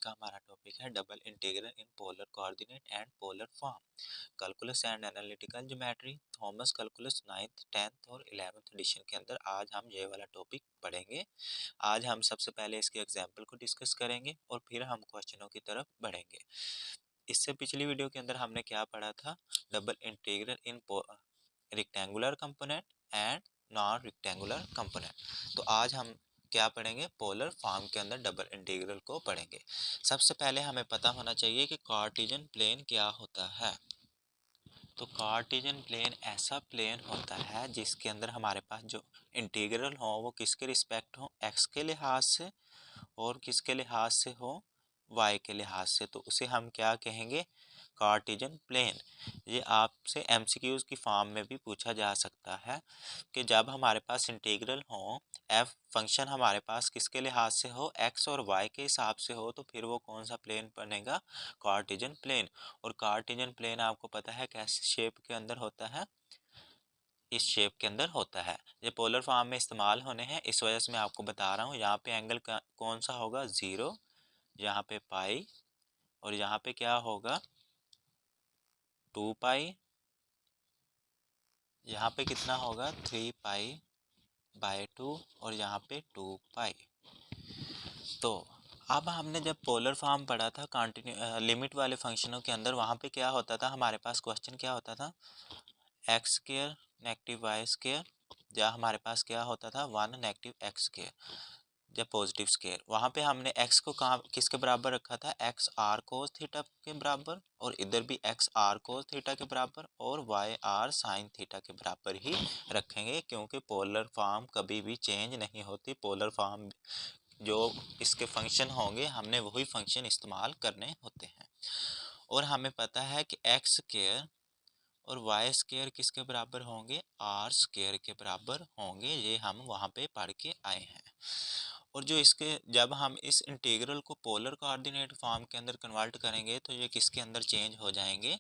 का हमारा टॉपिक है double integral in polar coordinate and polar form, calculus and analytical geometry, Thomas calculus 9th 10th और 11th addition के अंदर आज हम ये वाला टॉपिक पढ़ेंगे। आज हम सबसे पहले इसके एग्जाम्पल को डिस्कस करेंगे और फिर हम क्वेश्चनों की तरफ बढ़ेंगे। इससे पिछली वीडियो के अंदर हमने क्या पढ़ा था, double integral in rectangular component and non rectangular component. तो आज हम क्या पढ़ेंगे, पोलर फॉर्म के अंदर डबल इंटीग्रल को पढ़ेंगे। सबसे पहले हमें पता होना चाहिए कि कार्टेशियन प्लेन क्या होता है। तो कार्टेशियन प्लेन ऐसा प्लेन होता है जिसके अंदर हमारे पास जो इंटीग्रल हो वो किसके रिस्पेक्ट हो, एक्स के लिहाज से, और किसके लिहाज से हो, वाई के लिहाज से। तो उसे हम क्या कहेंगे, कार्टेशियन प्लेन। ये आपसे एमसीक्यूज की फॉर्म में भी पूछा जा सकता है कि जब हमारे पास इंटीग्रल हो, एफ फंक्शन हमारे पास किसके लिहाज से हो, एक्स और वाई के हिसाब से हो, तो फिर वो कौन सा प्लेन बनेगा, कार्टेशियन प्लेन। और कार्टेशियन प्लेन आपको पता है कैसे शेप के अंदर होता है, इस शेप के अंदर होता है। ये पोलर फॉर्म में इस्तेमाल होने हैं, इस वजह से मैं आपको बता रहा हूँ। यहाँ पे एंगल कौन सा होगा, 0, यहाँ पे पाई, और यहाँ पे क्या होगा, 2 पाई, यहाँ पे कितना होगा, 3 पाई बाय 2, और यहाँ पे 2 पाई। तो अब हमने जब पोलर फॉर्म पढ़ा था कंटिन्यू लिमिट वाले फंक्शनों के अंदर, वहाँ पे क्या होता था, हमारे पास क्वेश्चन क्या होता था, X square negative Y square, या हमारे पास क्या होता था, 1 नेगेटिव एक्स स्क्र या पॉजिटिव स्केयर। वहाँ पे हमने x को कहाँ किसके बराबर रखा था, एक्स आर कोस थीटा के बराबर, और इधर भी एक्स आर कोस थीटा के बराबर, और वाई आर साइन थीटा के बराबर ही रखेंगे, क्योंकि पोलर फॉर्म कभी भी चेंज नहीं होती। पोलर फॉर्म जो इसके फंक्शन होंगे हमने वही फंक्शन इस्तेमाल करने होते हैं। और हमें पता है कि एक्स स्केयर और वाई स्केयर किसके बराबर होंगे, आर स्केयर के बराबर होंगे। ये हम वहाँ पे पढ़ के आए हैं। और जो इसके जब हम इस इंटीग्रल को पोलर कोऑर्डिनेट फॉर्म के अंदर कन्वर्ट करेंगे तो ये किसके अंदर चेंज हो जाएंगे,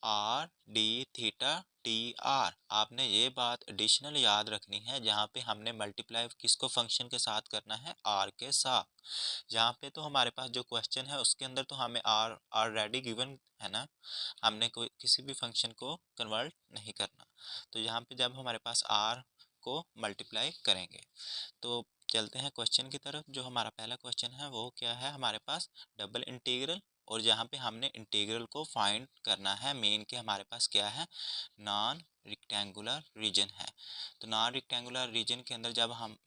R D theta T R. आपने ये बात एडिशनल याद रखनी है, जहाँ पे हमने मल्टीप्लाई किसको फंक्शन के साथ करना है, आर के साथ। यहाँ पे तो हमारे पास जो क्वेश्चन है उसके अंदर तो हमें आर ऑलरेडी गिवन है ना, हमने कोई किसी भी फंक्शन को कन्वर्ट नहीं करना। तो यहाँ पे जब हमारे पास आर को मल्टीप्लाई करेंगे, तो चलते हैं क्वेश्चन की तरफ। जो हमारा पहला क्वेश्चन है वो क्या है, हमारे पास डबल इंटीग्रल, और जहाँ पे हमने इंटीग्रल को फाइंड करना है, मेन के हमारे पास क्या है, नॉन रेक्टेंगुलर रीजन है। तो नॉन रेक्टेंगुलर रीजन के अंदर जब हम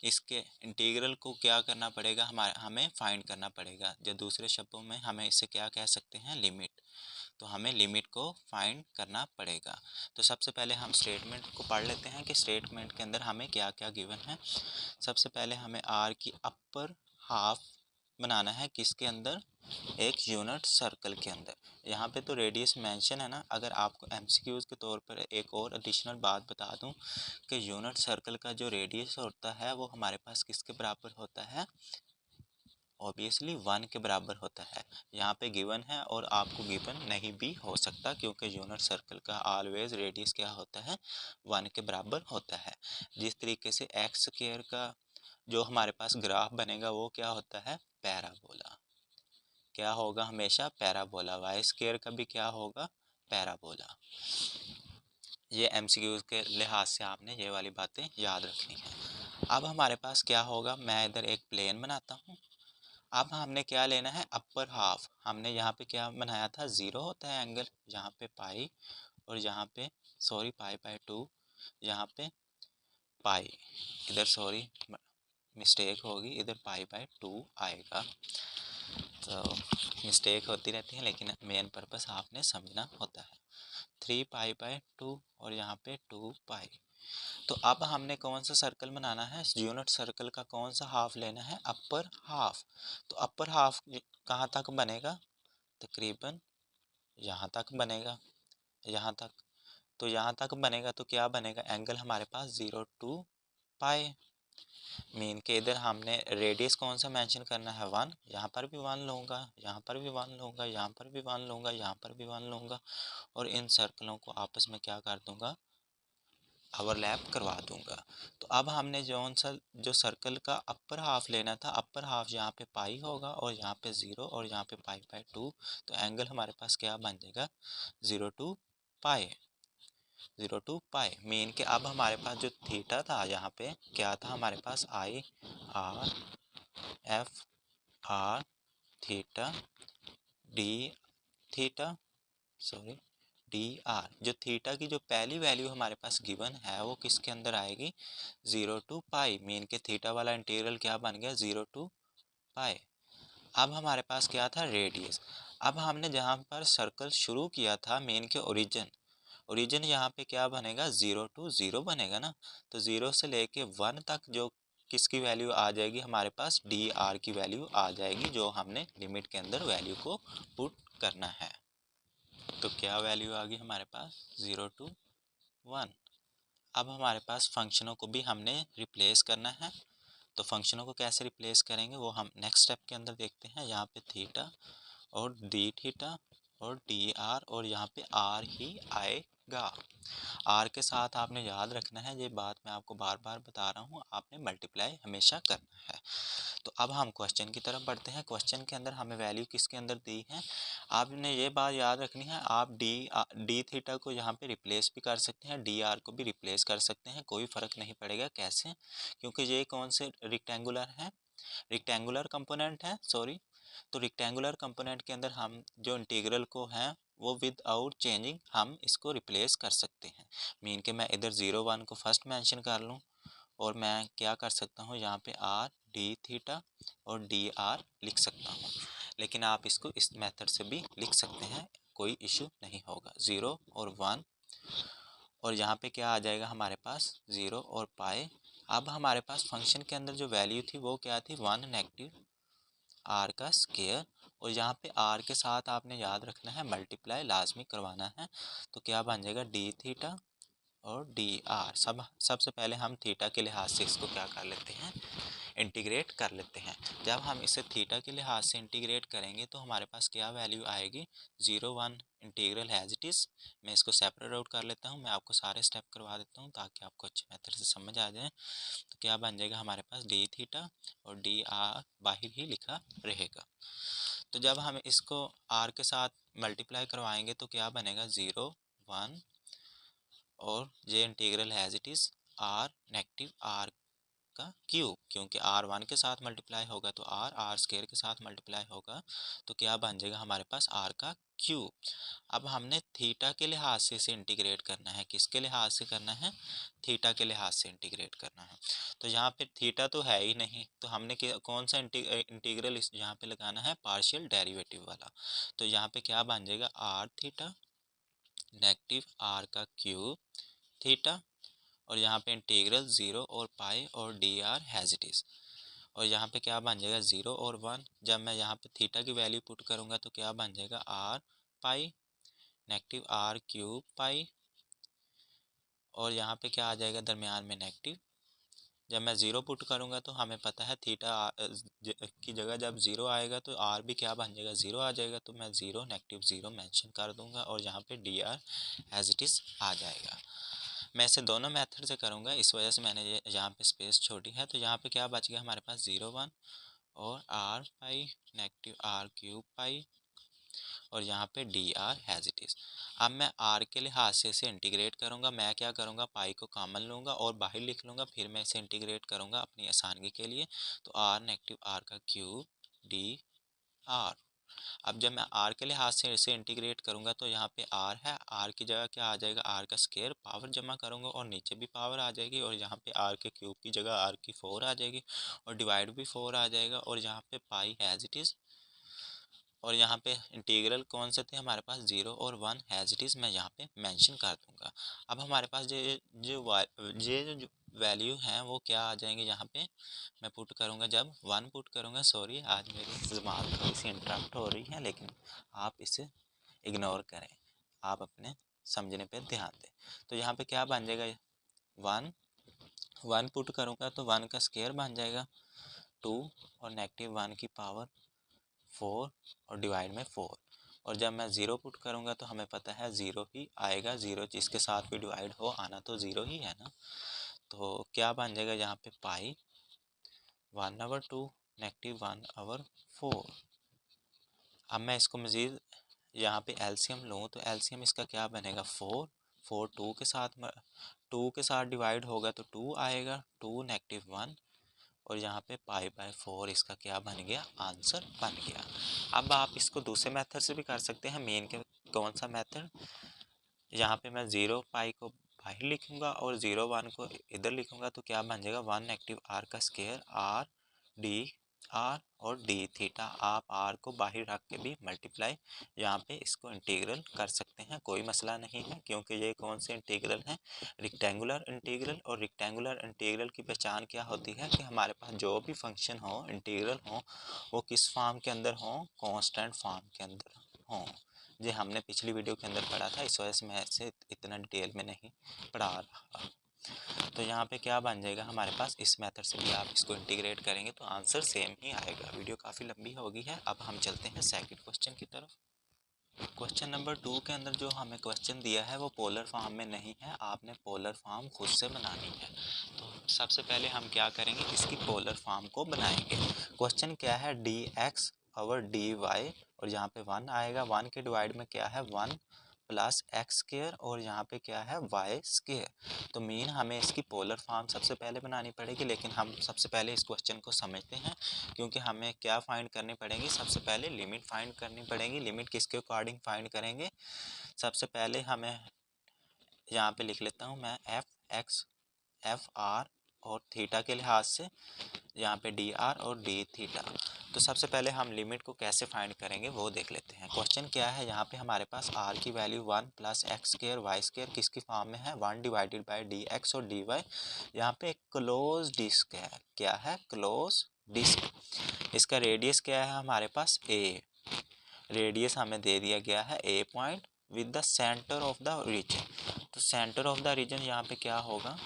इसके इंटीग्रल को क्या करना पड़ेगा, हमें फाइंड करना पड़ेगा, या दूसरे शब्दों में हमें इसे क्या कह सकते हैं, लिमिट। तो हमें लिमिट को फाइंड करना पड़ेगा। तो सबसे पहले हम स्टेटमेंट को पढ़ लेते हैं कि स्टेटमेंट के अंदर हमें क्या क्या गिवन है। सबसे पहले हमें आर की अपर हाफ बनाना है, किसके अंदर, एक यूनिट सर्कल के अंदर। यहाँ पे तो रेडियस मेंशन है ना। अगर आपको एमसीक्यूज के तौर पर एक और एडिशनल बात बता दूं कि यूनिट सर्कल का जो रेडियस होता है वो हमारे पास किसके बराबर होता है, ऑब्वियसली 1 के बराबर होता है। यहाँ पे गिवन है और आपको गिवन नहीं भी हो सकता, क्योंकि यूनिट सर्कल का ऑलवेज रेडियस क्या होता है, 1 के बराबर होता है। जिस तरीके से एक्स स्क्वायर का जो हमारे पास ग्राफ बनेगा वो क्या होता है, पैराबोला। क्या होगा, हमेशा पैराबोला। वाई स्क्वायर का भी क्या होगा, पैराबोला। ये एमसीक्यूज के लिहाज से आपने ये वाली बातें याद रखनी है। अब हमारे पास क्या होगा, मैं इधर एक प्लेन बनाता हूँ। अब हमने क्या लेना है, अपर हाफ। हमने यहाँ पे क्या बनाया था, 0 होता है एंगल, यहाँ पे पाई, और यहाँ पे सॉरी पाई बाय 2, यहाँ पे पाई, इधर सॉरी मिस्टेक होगी, इधर पाई बाय 2 आएगा। तो मिस्टेक होती रहती है, लेकिन मेन पर्पस आपने समझना होता है। 3 पाई बाय 2 और यहाँ पे 2 पाई। तो अब हमने कौन सा सर्कल बनाना है, यूनिट सर्कल का कौन सा हाफ लेना है, अपर हाफ। तो अपर हाफ कहाँ तक बनेगा, तकरीबन यहाँ तक बनेगा, यहाँ तक। तो यहाँ तक बनेगा तो क्या बनेगा, एंगल हमारे पास 0 टू पाई। मीन के इधर हमने रेडियस कौन सा मेंशन करना है, 1। यहाँ पर भी 1 लूँगा, यहाँ पर भी 1 लूँगा, यहाँ पर भी 1 लूँगा, यहाँ पर भी 1 लूँगा, और इन सर्कलों को आपस में क्या कर दूँगा, ओवरलैप करवा दूंगा। तो अब हमने जो सर्कल का अपर हाफ लेना था, अपर हाफ यहाँ पे पाई होगा और यहाँ पे 0 और यहाँ पे पाई/2, तो एंगल हमारे पास क्या बन जाएगा 0 to pi, 0 to pi. Mean के अब हमारे पास जो थीटा था यहाँ पे क्या था, हमारे पास IR/F/R theta D theta sorry DR, जो थीटा की जो पहली वैल्यू हमारे पास गिवन है वो किसके अंदर आएगी 0 to पाई। मीन के थीटा वाला इंटीग्रल क्या बन गया 0 to पाई। अब हमारे पास क्या था रेडियस। अब हमने जहाँ पर सर्कल शुरू किया था मेन के ओरिजिन यहाँ पे क्या बनेगा 0 to 0 बनेगा ना। तो 0 से लेके 1 तक जो किसकी वैल्यू आ जाएगी हमारे पास DR की वैल्यू आ जाएगी, जो हमने लिमिट के अंदर वैल्यू को पुट करना है। तो क्या वैल्यू आ गई हमारे पास 0 to 1। अब हमारे पास फंक्शनों को भी हमने रिप्लेस करना है। तो फंक्शनों को कैसे रिप्लेस करेंगे वो हम नेक्स्ट स्टेप के अंदर देखते हैं। यहाँ पे थीटा और डी थीटा और DR और यहाँ पे R ही आएगा। R के साथ आपने याद रखना है, ये बात मैं आपको बार बार बता रहा हूँ, आपने मल्टीप्लाई हमेशा करना है। तो अब हम क्वेश्चन की तरफ बढ़ते हैं। क्वेश्चन के अंदर हमें वैल्यू किसके अंदर दी है, आपने ये बात याद रखनी है। आप डी थीटा को यहाँ पे रिप्लेस भी कर सकते हैं, DR को भी रिप्लेस कर सकते हैं, कोई फ़र्क नहीं पड़ेगा। कैसे, क्योंकि ये कौन से रेक्टेंगुलर है, रेक्टेंगुलर कंपोनेंट है सॉरी। तो रेक्टेंगुलर कंपोनेंट के अंदर हम जो इंटीग्रल को है वो विदाउट चेंजिंग हम इसको रिप्लेस कर सकते हैं। मीन के मैं इधर 0 1 को फर्स्ट मेंशन कर लूँ और मैं क्या कर सकता हूँ यहाँ पे R डी थीटा और DR लिख सकता हूँ। लेकिन आप इसको इस मेथड से भी लिख सकते हैं, कोई इशू नहीं होगा। 0 और 1 और यहाँ पे क्या आ जाएगा हमारे पास 0 और पाई। अब हमारे पास फंक्शन के अंदर जो वैल्यू थी वो क्या थी 1 नेगेटिव R का स्केयर, और यहाँ पे R के साथ आपने याद रखना है मल्टीप्लाई लाजमी करवाना है। तो क्या बन जाएगा डी थीटा और DR। सबसे पहले हम थीटा के लिहाज से इसको क्या कर लेते हैं इंटीग्रेट कर लेते हैं। जब हम इसे थीटा के लिहाज से इंटीग्रेट करेंगे तो हमारे पास क्या वैल्यू आएगी 0 1 इंटीग्रल हैज़ इट इज़। मैं इसको सेपरेट आउट कर लेता हूँ, मैं आपको सारे स्टेप करवा देता हूँ ताकि आपको अच्छे मेथड से समझ आ जाए। तो क्या बन जाएगा हमारे पास डी थीटा और DR बाहर ही लिखा रहेगा। तो जब हम इसको R के साथ मल्टीप्लाई करवाएंगे तो क्या बनेगा 0 1 और ये integral has it is R negative R का क्यूब, क्योंकि R1 के साथ मल्टीप्लाई होगा तो R स्क्वायर के साथ मल्टीप्लाई होगा तो क्या बन जाएगा हमारे पास R का क्यूब। अब हमने थीटा के लिहाज से इसे इंटीग्रेट करना है। किसके लिहाज से करना है, थीटा के लिहाज से इंटीग्रेट करना है। तो यहाँ पे थीटा तो है ही नहीं, तो हमने कौन सा इंटीग्रल इस यहाँ पे लगाना है पार्शियल डेरिवेटिव वाला। तो यहाँ पे क्या बन जाएगा R थीटा नेगेटिव R का क्यूब थीटा, और यहाँ पे इंटीग्रल 0 और पाई और DR हैज़ इट इज़। और यहाँ पे क्या बन जाएगा 0 और 1। जब मैं यहाँ पे थीटा की वैल्यू पुट करूँगा तो क्या बन जाएगा R पाई नेगेटिव R क्यूब पाई, और यहाँ पे क्या आ जाएगा दरमियान में नेगेटिव। जब मैं 0 पुट करूँगा तो हमें पता है थीटा की जगह जब 0 आएगा तो R भी क्या बन जाएगा 0 आ जाएगा। तो मैं 0 नेगेटिव 0 मेंशन कर दूंगा और यहाँ पे DR एज इट इज़ आ जाएगा। मैं इसे दोनों मेथड से करूँगा, इस वजह से मैंने ये यहाँ पे स्पेस छोड़ी है। तो यहाँ पे क्या बच गया हमारे पास 0 1 और R पाई नेगेटिव R क्यूब पाई और यहाँ पे DR हैज़ इट इज़। अब मैं R के लिहाज से इसे इंटीग्रेट करूँगा। मैं क्या करूँगा पाई को कॉमन लूँगा और बाहर लिख लूँगा, फिर मैं इसे इंटीग्रेट करूँगा अपनी आसानी के लिए। तो R नेगेटिव R का क्यूब DR। अब जब मैं R के लिहाज से इसे इंटीग्रेट करूँगा तो यहाँ पे R है, R की जगह क्या आ जाएगा R का स्क्वायर, पावर जमा करूँगा और नीचे भी पावर आ जाएगी, और यहाँ पे R के क्यूब की जगह R की 4 आ जाएगी और डिवाइड भी 4 आ जाएगा, और यहाँ पे पाई हैज़ इट इज़। और यहाँ पे इंटीग्रल कौन से थे हमारे पास 0 और 1 हैज़ इट इज़ मैं यहाँ पे मेंशन कर दूँगा। अब हमारे पास जो वैल्यू हैं वो क्या आ जाएंगे यहाँ पे मैं पुट करूँगा। जब 1 पुट करूँगा, सॉरी आज मेरी दिमाग थोड़ी सी इंटरप्ट हो रही है, लेकिन आप इसे इग्नोर करें, आप अपने समझने पे ध्यान दें। तो यहाँ पे क्या बन जाएगा 1 पुट करूँगा तो 1 का स्क्वायर बन जाएगा 2 और नेगेटिव 1 की पावर 4 और डिवाइड में 4। और जब मैं ज़ीरो पुट करूँगा तो हमें पता है ज़ीरो ही आएगा, ज़ीरो जिसके साथ भी डिवाइड हो आना तो ज़ीरो ही है ना। तो क्या बन जाएगा यहाँ पे पाई 1/2 -1/4। अब मैं इसको मज़ीद यहाँ पे एलसीएम लूँ तो एलसीएम इसका क्या बनेगा 4, 4 2 के साथ डिवाइड होगा तो 2 आएगा, 2 -1 और यहाँ पे पाई/4 इसका क्या बन गया, आंसर बन गया। अब आप इसको दूसरे मेथड से भी कर सकते हैं। मेन के कौन सा मेथड, यहाँ पे मैं 0 पाई को बाहर लिखूंगा और 0 1 को इधर लिखूंगा तो क्या बन जाएगा 1 -r का स्क्वायर r d r और d थीटा। आप r को बाहर रख के भी मल्टीप्लाई यहाँ पे इसको इंटीग्रल कर सकते हैं, कोई मसला नहीं है, क्योंकि ये कौन से इंटीग्रल हैं, रेक्टेंगुलर इंटीग्रल। और रेक्टेंगुलर इंटीग्रल की पहचान क्या होती है कि हमारे पास जो भी फंक्शन हो, इंटीग्रल हो, वो किस फॉर्म के अंदर हो, कांस्टेंट फॉर्म के अंदर हो। ये हमने पिछली वीडियो के अंदर पढ़ा था, इस वजह से मैं इसे इतना डिटेल में नहीं पढ़ा रहा। तो यहाँ पे क्या बन जाएगा हमारे पास, इस मेथड से भी आप इसको इंटीग्रेट करेंगे तो आंसर सेम ही आएगा। वीडियो काफ़ी लंबी हो गई है, अब हम चलते हैं सेकंड क्वेश्चन की तरफ। क्वेश्चन नंबर 2 के अंदर जो हमें क्वेश्चन दिया है वो पोलर फॉर्म में नहीं है, आपने पोलर फॉर्म खुद से बनानी है। तो सबसे पहले हम क्या करेंगे, इसकी पोलर फॉर्म को बनाएंगे। क्वेश्चन क्या है, dx और dy और यहाँ पे 1 आएगा, 1 के डिवाइड में क्या है 1 प्लस एक्स स्क्वायर और यहाँ पे क्या है वाई स्क्वायर। तो मीन हमें इसकी पोलर फॉर्म सबसे पहले बनानी पड़ेगी, लेकिन हम सबसे पहले इस क्वेश्चन को समझते हैं, क्योंकि हमें क्या फाइंड करनी पड़ेगी, सबसे पहले लिमिट फाइंड करनी पड़ेगी। लिमिट किसके अकॉर्डिंग फाइंड करेंगे, सबसे पहले हमें यहाँ पे लिख लेता हूँ मैं एफ एक्स एफ आर और थीटा के लिहाज से, यहाँ पे डी आर और डी थीटा। तो सबसे पहले हम लिमिट को कैसे फाइंड करेंगे वो देख लेते हैं। क्वेश्चन क्या है, यहाँ पे हमारे पास r की value 1 plus X square Y square किसकी फॉर्म में है, 1 डिवाइडेड बाई डी एक्स और डी वाई। यहाँ पे क्लोज डिस्क है, क्या है क्लोज डिस्क। इसका रेडियस क्या है हमारे पास a, रेडियस हमें दे दिया गया है a point with the centre of the region. तो सेंटर ऑफ द रीजन यहाँ पे क्या होगा,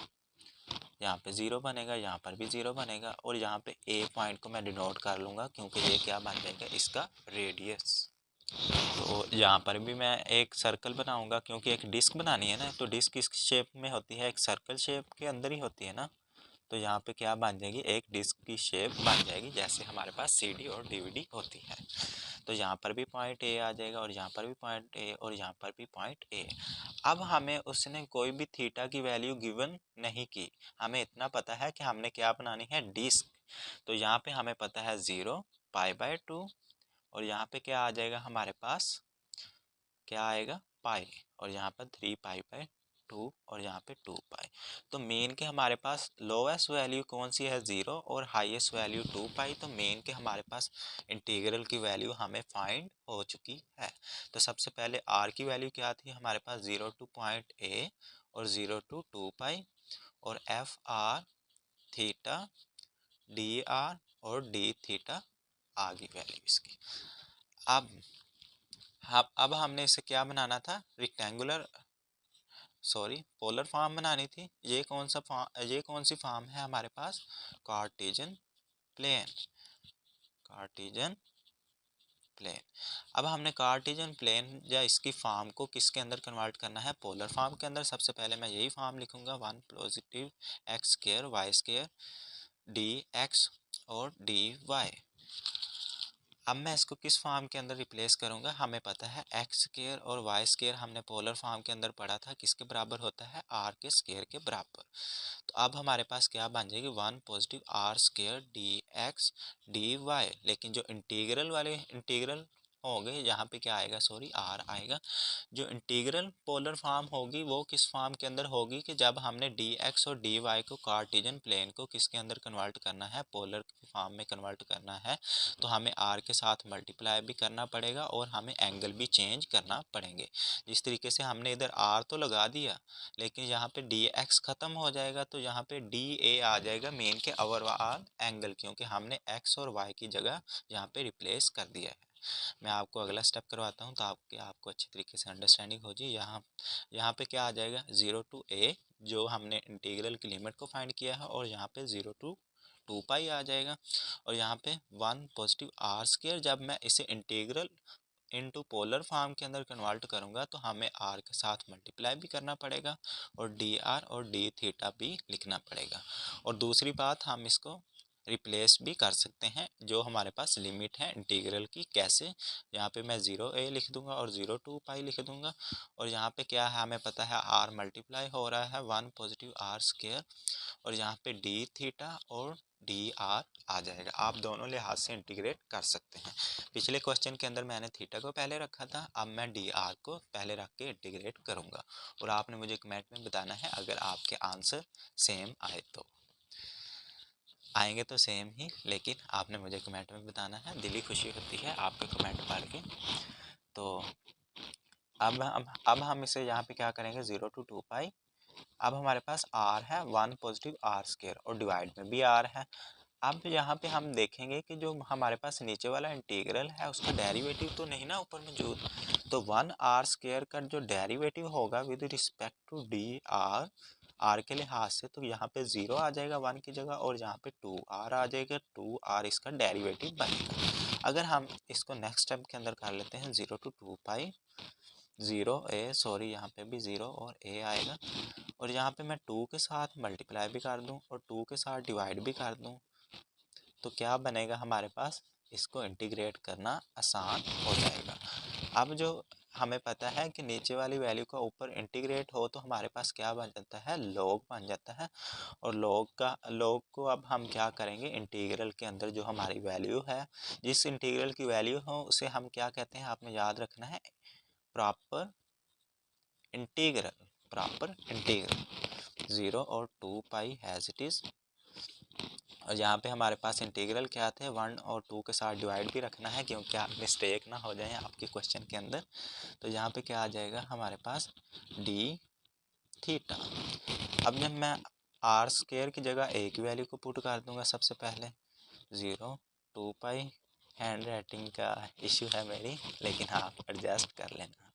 यहाँ पे 0 बनेगा, यहाँ पर भी 0 बनेगा और यहाँ पे ए पॉइंट को मैं डिनोट कर लूँगा क्योंकि ये क्या बन जाएगा इसका रेडियस। तो यहाँ पर भी मैं एक सर्कल बनाऊँगा क्योंकि एक डिस्क बनानी है ना, तो डिस्क किस शेप में होती है, एक सर्कल शेप के अंदर ही होती है ना। तो यहाँ पे क्या बन जाएगी, एक डिस्क की शेप बन जाएगी जैसे हमारे पास सी डी और DVD होती है। तो यहाँ पर भी पॉइंट ए आ जाएगा और यहाँ पर भी पॉइंट ए और यहाँ पर भी पॉइंट ए। अब हमें उसने कोई भी थीटा की वैल्यू गिवन नहीं की, हमें इतना पता है कि हमने क्या बनानी है डिस्क। तो यहाँ पे हमें पता है 0 पाई/2 और यहाँ पे क्या आ जाएगा हमारे पास, क्या आएगा पाई और यहाँ पर 3 पाई/2 और यहाँ पे 2 पाई। तो मेन के हमारे पास लोएस्ट वैल्यू कौन सी है 0 और हाईएस्ट वैल्यू 2 पाई। तो मेन के हमारे पास इंटीग्रल की वैल्यू हमें फाइंड हो चुकी है। तो सबसे पहले r की वैल्यू क्या थी हमारे पास 0 टू पॉइंट a और 0 टू 2 पाई और F R theta D R और डी थीटा आ गई वैल्यू इसकी। अब हमने इसे क्या बनाना था, रेक्टेंगुलर पोलर फॉर्म बनानी थी। ये कौन सी फॉर्म है हमारे पास, कार्टेशियन प्लेन। Cartesian plane. अब हमने कार्टेशियन प्लेन या इसकी फॉर्म को किसके अंदर कन्वर्ट करना है, पोलर फॉर्म के अंदर। सबसे पहले मैं यही फॉर्म लिखूंगा 1 positive X square Y square D X और डी वाई। अब मैं इसको किस फॉर्म के अंदर रिप्लेस करूंगा, हमें पता है एक्स स्क्वायर और वाई स्क्वायर हमने पोलर फॉर्म के अंदर पढ़ा था किसके बराबर होता है, आर के स्क्वायर के बराबर। तो अब हमारे पास क्या बन जाएगी 1 positive R square D X D Y. लेकिन जो इंटीग्रल वाले इंटीग्रल होंगे यहाँ पे क्या आएगा, सॉरी आर आएगा। जो इंटीग्रल पोलर फॉर्म होगी वो किस फॉर्म के अंदर होगी कि जब हमने डी एक्स और डी वाई को कार्टेशियन प्लेन को किसके अंदर कन्वर्ट करना है, पोलर फॉर्म में कन्वर्ट करना है। तो हमें आर के साथ मल्टीप्लाई भी करना पड़ेगा और हमें एंगल भी चेंज करना पड़ेंगे। जिस तरीके से हमने इधर आर तो लगा दिया लेकिन यहाँ पे डी एक्स ख़त्म हो जाएगा तो यहाँ पे डी ए आ जाएगा मेन के ओवरऑल एंगल, क्योंकि हमने एक्स और वाई की जगह यहाँ पे रिप्लेस कर दिया है। मैं आपको अगला स्टेप करवाता हूँ तो आपको अच्छी तरीके से अंडरस्टैंडिंग हो जाए। यहाँ पे क्या आ जाएगा 0 टू a, जो हमने इंटीग्रल की लिमिट को फाइंड किया है, और यहाँ पे 0 टू 2 पाई आ जाएगा और यहाँ पे 1 पॉजिटिव आर स्क्वायर। जब मैं इसे इंटीग्रल इनटू पोलर फॉर्म के अंदर कन्वर्ट करूँगा तो हमें आर के साथ मल्टीप्लाई भी करना पड़ेगा और डी आर और डी थीटा भी लिखना पड़ेगा। और दूसरी बात, हम इसको रिप्लेस भी कर सकते हैं जो हमारे पास लिमिट है इंटीग्रल की। कैसे? यहाँ पे मैं 0a लिख दूंगा और 0 to पाई लिख दूंगा, और यहाँ पे क्या है, हमें पता है r मल्टीप्लाई हो रहा है 1 पॉजिटिव r स्क्वायर, और यहाँ पे डी थीटा और डी आर आ जाएगा। आप दोनों लिहाज से इंटीग्रेट कर सकते हैं। पिछले क्वेश्चन के अंदर मैंने थीटा को पहले रखा था, अब मैं डी आर को पहले रख के इंटीग्रेट करूँगा, और आपने मुझे कमेंट में बताना है अगर आपके आंसर सेम आए तो। आएंगे तो सेम ही, लेकिन आपने मुझे कमेंट में बताना है, दिली खुशी होती है आपके कमेंट पढ़ के। तो अब हम इसे यहाँ पे क्या करेंगे, 0 to 2 पाई। अब हमारे पास r है 1 पॉजिटिव r स्क्वायर और डिवाइड में भी r है। अब यहाँ पे हम देखेंगे कि जो हमारे पास नीचे वाला इंटीग्रल है उसका डेरिवेटिव तो नहीं ना ऊपर मौजूद, तो 1 r स्क्वायर का जो डेरिवेटिव होगा with respect to D R के लिहाज से, तो यहाँ पे 0 आ जाएगा 1 की जगह, और यहाँ पे 2r आ जाएगा, 2r इसका डेरिवेटिव बनेगा। अगर हम इसको नेक्स्ट स्टेप के अंदर कर लेते हैं 0 to 2 पाई, यहाँ पे भी 0 और a आएगा, और यहाँ पे मैं 2 के साथ मल्टीप्लाई भी कर दूँ और 2 के साथ डिवाइड भी कर दूँ, तो क्या बनेगा हमारे पास, इसको इंटीग्रेट करना आसान हो जाएगा। अब जो हमें पता है कि नीचे वाली वैल्यू का ऊपर इंटीग्रेट हो तो हमारे पास क्या बन जाता है, लॉग बन जाता है। और लॉग को अब हम क्या करेंगे, इंटीग्रल के अंदर जो हमारी वैल्यू है, जिस इंटीग्रल की वैल्यू हो उसे हम क्या कहते हैं, आपने याद रखना है, प्रॉपर इंटीग्रल। प्रॉपर इंटीग्रल 0 और 2 पाई हैज़ इट इज़। और यहाँ पे हमारे पास इंटीग्रल क्या थे, 1 और 2 के साथ डिवाइड भी रखना है क्योंकि आप मिस्टेक ना हो जाए आपके क्वेश्चन के अंदर। तो यहाँ पे क्या आ जाएगा हमारे पास, डी थीटा। अब जब मैं आर स्क्वायर की जगह ए की वैल्यू को पुट कर दूंगा सबसे पहले, 0 2 पाई। हैंड राइटिंग का इशू है मेरी, लेकिन आप एडजस्ट कर लेना,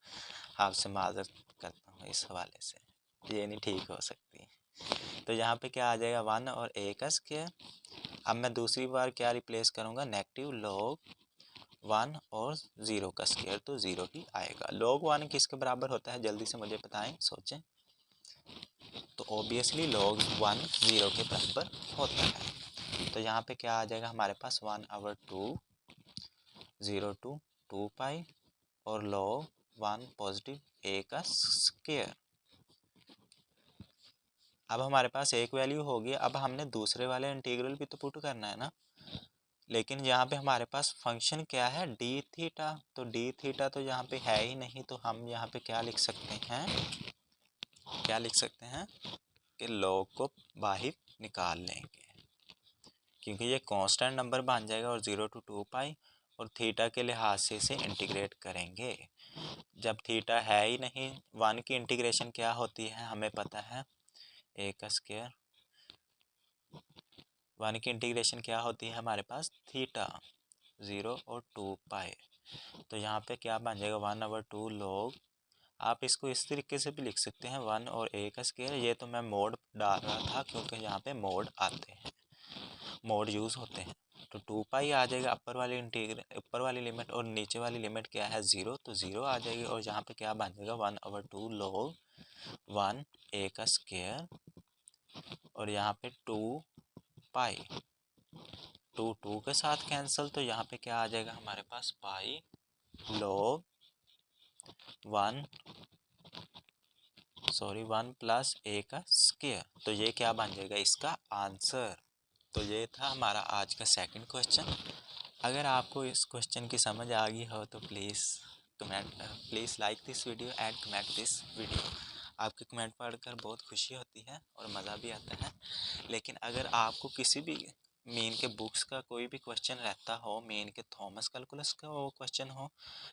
आपसे माजरत करता हूँ इस हवाले से, ये नहीं ठीक हो सकती। तो यहाँ पे क्या आ जाएगा, 1 और a का स्क्वायर। अब मैं दूसरी बार क्या रिप्लेस करूँगा, नेगेटिव लॉग 1 और 0 का स्क्वायर, तो 0 ही आएगा। लॉग 1 किसके बराबर होता है, जल्दी से मुझे बताएं, सोचें। तो ऑब्वियसली लॉग 1 0 के बराबर होता है। तो यहाँ पे क्या आ जाएगा हमारे पास, 1/2 0 to 2 पाई और लॉग 1 पॉजिटिव a का स्क्वायर। अब हमारे पास एक वैल्यू होगी, अब हमने दूसरे वाले इंटीग्रल भी तो पुट करना है ना, लेकिन यहाँ पे हमारे पास फंक्शन क्या है, डी थीटा। तो डी थीटा तो यहाँ पे है ही नहीं, तो हम यहाँ पे क्या लिख सकते हैं, क्या लिख सकते हैं कि लॉग को बाहर निकाल लेंगे, क्योंकि ये कांस्टेंट नंबर बन जाएगा, और 0 to 2 पाई, और थीटा के लिहाज से इसे इंटीग्रेट करेंगे। जब थीटा है ही नहीं, 1 की इंटीग्रेशन क्या होती है हमें पता है, a का स्क्वायर। 1 की इंटीग्रेशन क्या होती है हमारे पास, थीटा। 0 और 2 पाई, तो यहाँ पे क्या बन जाएगा, 1/2 लॉग। आप इसको इस तरीके से भी लिख सकते हैं, 1 और a का स्क्वायर। ये तो मैं मोड डाल रहा था क्योंकि यहाँ पे मोड आते हैं, मोड यूज़ होते हैं। तो 2 पाई आ जाएगा ऊपर वाली लिमिट, और नीचे वाली लिमिट क्या है, 0, तो 0 आ जाएगी। और यहाँ पे क्या बन जाएगा, 1/2 लॉग 1 a का स्क्वायर, और यहाँ पे 2 पाई, 2 के साथ कैंसिल, तो यहाँ पे क्या आ जाएगा हमारे पास, पाई लॉग 1 प्लस a का स्क्वायर। तो ये क्या बन जाएगा इसका आंसर। तो ये था हमारा आज का सेकंड क्वेश्चन। अगर आपको इस क्वेश्चन की समझ आ गई हो तो please like this video and comment this video. आपके कमेंट पढ़कर बहुत खुशी होती है और मज़ा भी आता है। लेकिन अगर आपको किसी भी मेन के बुक्स का कोई भी क्वेश्चन रहता हो, मेन के थॉमस कैलकुलस का वो क्वेश्चन हो,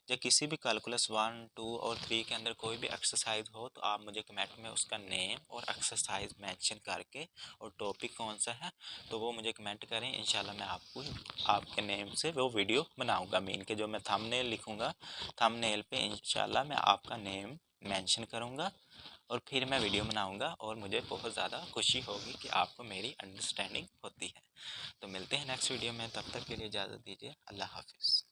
या किसी भी कैलकुलस 1 2 और 3 के अंदर कोई भी एक्सरसाइज हो, तो आप मुझे कमेंट में उसका नेम और एक्सरसाइज मेंशन करके और टॉपिक कौन सा है तो वो मुझे कमेंट करें। इंशाल्लाह मैं आपको आपके नेम से वो वीडियो बनाऊंगा। मेन के जो मैं थंबनेल लिखूंगा, थंबनेल पे इंशाल्लाह मैं आपका नेम मेंशन करूंगा और फिर मैं वीडियो बनाऊंगा, और मुझे बहुत ज़्यादा खुशी होगी कि आपको मेरी अंडरस्टैंडिंग होती है। तो मिलते हैं नेक्स्ट वीडियो में, तब तक के लिए इजाज़त दीजिए। अल्लाह हाफिज़।